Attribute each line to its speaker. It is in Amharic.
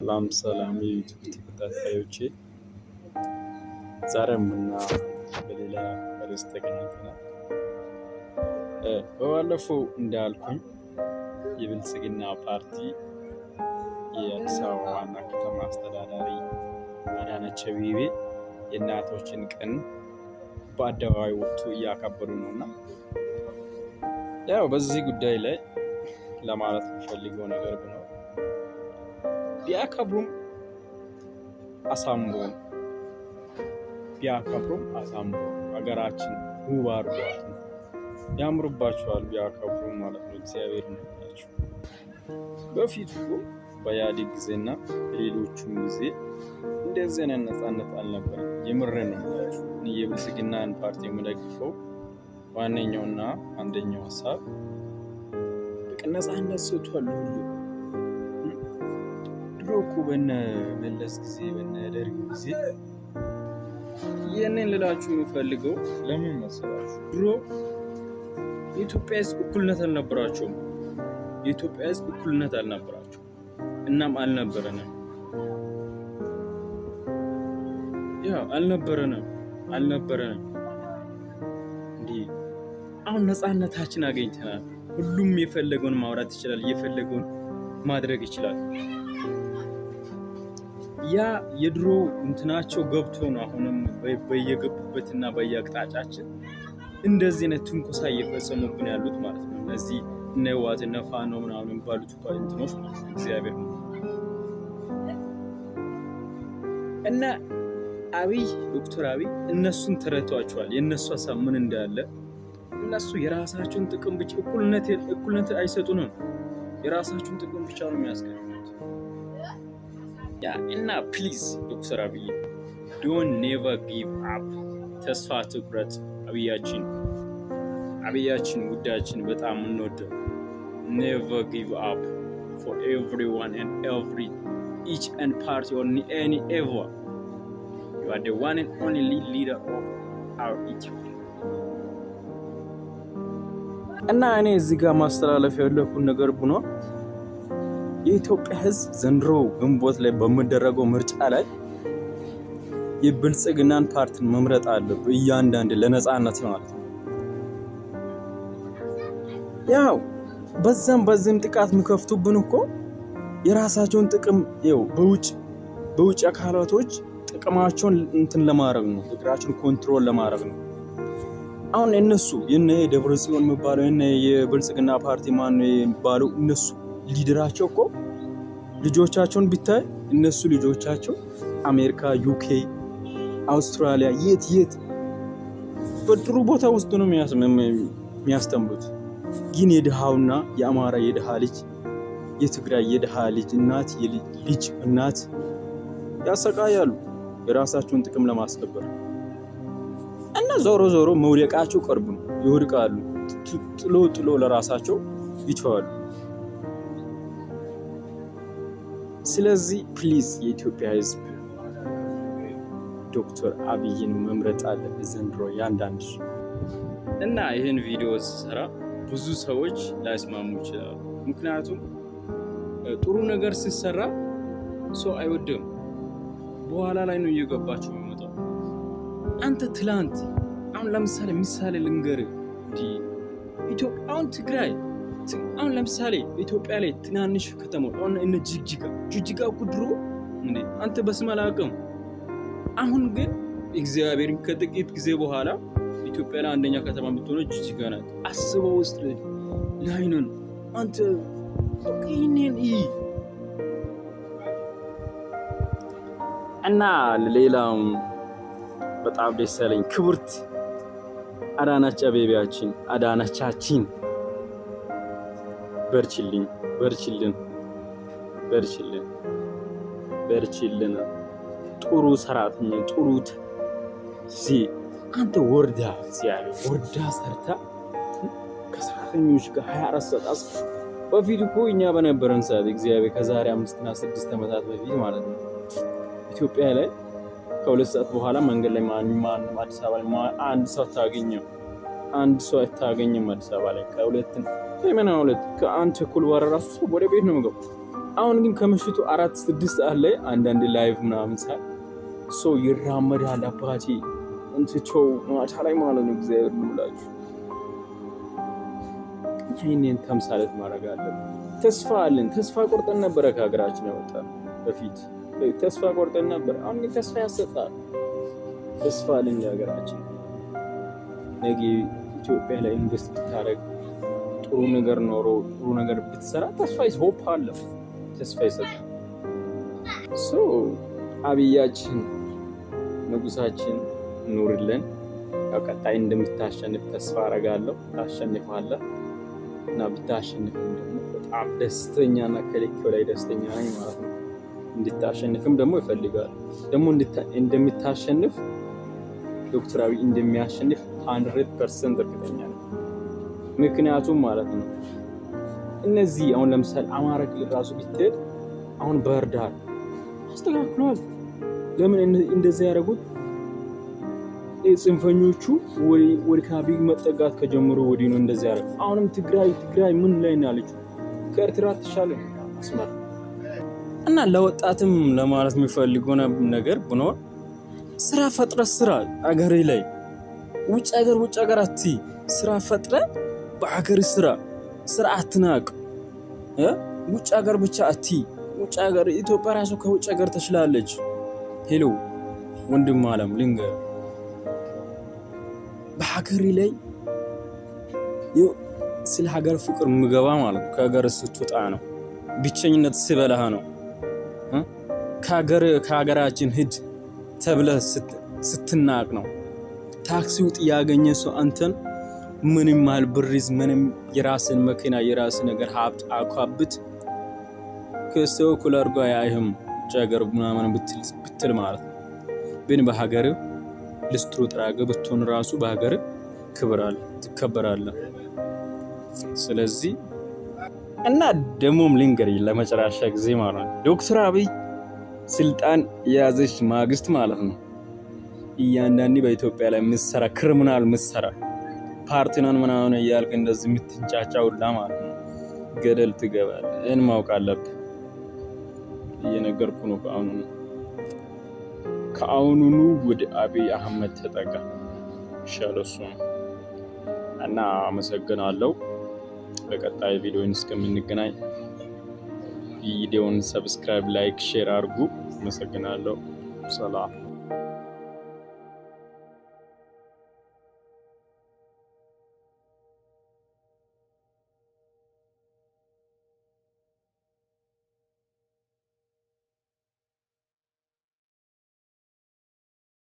Speaker 1: ሰላም ሰላም የዩቲዩብ ተከታታዮቼ፣ ዛሬም በሌላ ርዕስ ተገናኝተናል። በባለፈው እንዳልኩኝ የብልጽግና ፓርቲ የአዲስ አበባ ዋና ከተማ አስተዳዳሪ አዳነች አቤቤ የእናቶችን ቀን በአደባባይ ወጥቶ እያከበሩ ነውና ያው በዚህ ጉዳይ ላይ ለማለት የሚፈልገው ነገር ቢኖር ቢያከብሩም አሳምሮ ሀገራችን ውብ አድርጓት ነው። ያምርባቸዋል ቢያከብሩም ማለት ነው። እግዚአብሔር ይመስገን። በፊት እኮ በኢህአዴግ ጊዜና በሌሎቹም ጊዜ እንደዚህ አይነት ነፃነት አልነበረም። የምሬን ነው የምላችሁ። የብልጽግናን ፓርቲ የምደግፈው ዋነኛውና አንደኛው ሀሳብ ነፃነት ሰጥቷል ሁሉ ድሮ እኮ በነ መለስ ጊዜ በነ ደርግ ጊዜ ይህንን ልላችሁ የሚፈልገው ለምን መሰላችሁ? ድሮ የኢትዮጵያ ሕዝብ እኩልነት አልነበራቸውም። እናም አልነበረንም። እንዲህ አሁን ነፃነታችን አገኝተናል። ሁሉም የፈለገውን ማውራት ይችላል፣ የፈለገውን ማድረግ ይችላል። ያ የድሮ እንትናቸው ገብቶ ነው አሁንም በየገቡበትና በየአቅጣጫችን እንደዚህ አይነት ትንኮሳ እየፈጸሙብን ያሉት ማለት ነው። እነዚህ እነ ህወሓት እነ ፋኖ ምናምን የሚባሉት እንትኖች ማለት ነው። እግዚአብሔር እና ዶክተር አብይ እነሱን ተረቷቸዋል። የእነሱ ሀሳብ ምን እንዳለ እነሱ የራሳቸውን ጥቅም ብቻ እኩልነት አይሰጡንም። የራሳቸውን ጥቅም ብቻ ነው የሚያስገኙት። እና ፕሊዝ ዶክተር አብይ ዶንት ኔቨር ጊቭ አፕ። ተስፋ ትኩረት አብያችን ጉዳያችን በጣም እንወደው። ኔቨር ጊቭ አፕ ፎር ኤቭሪዋን ኤንድ ኤቭሪ ኢች ኤንድ ፓርቲ ኦር ኤኒ ኤቨር ዩ አር ዘ ዋን ኤንድ ኦንሊ ሊደር ኦፍ አወር ኢትዮጵያ። እና እኔ እዚህ ጋር ማስተላለፍ ያለብን ነገር ቢኖር የኢትዮጵያ ሕዝብ ዘንድሮ ግንቦት ላይ በሚደረገው ምርጫ ላይ የብልጽግናን ፓርቲን መምረጥ አለበት። እያንዳንዱ ለነፃነት ማለት ነው። ያው በዚህም ጥቃት የሚከፍቱብን እኮ የራሳቸውን ጥቅም በውጭ አካላቶች ጥቅማቸውን እንትን ለማድረግ ነው። ጥቅራቸውን ኮንትሮል ለማድረግ ነው። አሁን እነሱ ደብረጽዮን የሚባለው የብልጽግና ፓርቲ ማን ነው የሚባለው እነሱ ሊደራቸው እኮ ልጆቻቸውን ቢታይ እነሱ ልጆቻቸው አሜሪካ፣ ዩኬ፣ አውስትራሊያ የት በጥሩ ቦታ ውስጥ ነው የሚያስተምሩት። ግን የድሃውና የአማራ የድሃ ልጅ የትግራይ የድሃ ልጅ እናት ያሰቃያሉ የራሳቸውን ጥቅም ለማስከበር እና ዞሮ መውደቃቸው ቅርብ ነው። ይወድቃሉ። ጥሎ ለራሳቸው ይተዋሉ። ስለዚህ ፕሊዝ የኢትዮጵያ ሕዝብ ዶክተር አብይን መምረጥ አለበት ዘንድሮ ያንዳንድ እና ይህን ቪዲዮ ስሰራ ብዙ ሰዎች ላይስማሙ ይችላሉ። ምክንያቱም ጥሩ ነገር ሲሰራ ሰው አይወድም። በኋላ ላይ ነው እየገባቸው የሚመጣው። አንተ ትላንት አሁን ለምሳሌ ምሳሌ ልንገርህ አሁን ትግራይ አሁን ለምሳሌ ኢትዮጵያ ላይ ትናንሽ ከተሞች አሁን እነ ጅጅጋ ድሮ አንተ በስም አላውቅም። አሁን ግን እግዚአብሔር ከጥቂት ጊዜ በኋላ ኢትዮጵያ ላይ አንደኛ ከተማ የምትሆነው ጅጅጋ ናት። አስበው ውስጥ ላይ ነን። አንተ እና ሌላው በጣም ደስ ያለኝ ክብርት አዳነቻችን በርችልን። ጥሩ ሰራተኛ ጥሩ አንተ ወርዳ ሰርታ ከሰራተኞች ጋር 24 ሰዓት በፊት እኮ እኛ በነበረን ሰዓት እግዚአብሔር ከዛሬ 5 እና 6 ዓመታት በፊት ማለት ነው ኢትዮጵያ ላይ ከ2 ሰዓት በኋላ መንገድ ላይ ማንም አዲስ አበባ ላይ አንድ ሰው አታገኝም። አዲስ አበባ ላይ ከሁለት ከአንድ ተኩል በኋላ ራሱ ሰው ወደ ቤት ነው የሚገባው። አሁን ግን ከምሽቱ 4-6 ሰዓት ላይ አንዳንድ ላይቭ ምናምን ሳይ ሰው ይራመዳል። አባቴ እንትቸው ማታ ላይ ማለት ነው። እግዚአብሔር ይምላችሁ ይህንን ተምሳሌት ማድረግ አለብን። ተስፋ አለን። ተስፋ ቆርጠን ነበረ ከሀገራችን ያወጣን በፊት ተስፋ ቆርጠን ነበር። አሁን ግን ተስፋ ያሰጣል። ተስፋ አለን ለሀገራችን። ነገ ኢትዮጵያ ላይ ኢንቨስት ብታደርግ ጥሩ ነገር ኖሮ ጥሩ ነገር ብትሰራ ተስፋ ሆፕ አለ። ተስፋ ይሰጣል። አብያችን ንጉሳችን ኑርልን። ያው ቀጣይ እንደምታሸንፍ ተስፋ አረጋለሁ። ታሸንፋለህ እና ብታሸንፍም ደግሞ በጣም ደስተኛና ከልክ በላይ ደስተኛ ነኝ ማለት ነው። እንድታሸንፍም ደግሞ ይፈልጋል። ደግሞ እንደምታሸንፍ ዶክተር አብይ እንደሚያሸንፍ 100% እርግጠኛ ነኝ። ምክንያቱም ማለት ነው እነዚህ አሁን ለምሳሌ አማራ ክልል ራሱ ቢትሄድ አሁን ባህር ዳር አስተካክሏል። ለምን እንደዚህ ያደረጉት? ጽንፈኞቹ ወደ አብይ መጠጋት ከጀመሩ ወዲህ ነው እንደዚህ ያደረጉት። አሁንም ትግራይ ምን ላይ ነው ያለችው? ከኤርትራ ትሻለች አስመራ። እና ለወጣትም ለማለት የሚፈልገው ነገር ብኖር ስራ ፈጥረ ስራ አገሬ ላይ ውጭ ሀገር አትይ። ስራ ፈጥረ በአገር ስራ አትናቅ። ውጭ ሀገር ብቻ አትይ። ውጭ ሀገር ኢትዮጵያ ራሱ ከውጭ ሀገር ተሽላለች። ሄሎ ወንድም አለም ልንገር፣ በሀገሬ ላይ ስለ ሀገር ፍቅር ምገባ ማለት ነው ከሀገር ስትወጣ ነው። ብቸኝነት ስበላህ ነው። ከሀገራችን ሂድ ተብለህ ስትናቅ ነው። ታክሲ ውጥ ያገኘ ሰው አንተን ምንም ያህል ብሪዝ ምንም የራስን መኪና የራስን ነገር ሀብት አካብት ከሰው ኩለር ጋር ያይህም ጃገር ምናምን ብትል ማለት ነው። ግን በሀገር ልስትሮ ጥራገ ብትሆን ራሱ በሀገር ትከበራለህ። ስለዚህ እና ደሞም ልንገር ለመጨረሻ ጊዜ ማለት ነው ዶክተር አብይ ስልጣን የያዘች ማግስት ማለት ነው እያንዳንዱ በኢትዮጵያ ላይ ምሰራ ክሪሚናል ምሰራ ፓርቲናን ምናምን እያልክ እንደዚህ የምትንጫጫው ሁላ ማለት ነው ገደል ትገባለህ። ይህን ማወቅ አለብህ። እየነገርኩ ነው። ከአሁኑኑ ወደ አብይ አህመድ ተጠጋ ይሻለው እሱ ነው። እና አመሰግናለሁ። በቀጣይ ቪዲዮን እስከምንገናኝ ቪዲዮን ሰብስክራይብ፣ ላይክ፣ ሼር አድርጉ። አመሰግናለሁ። ሰላም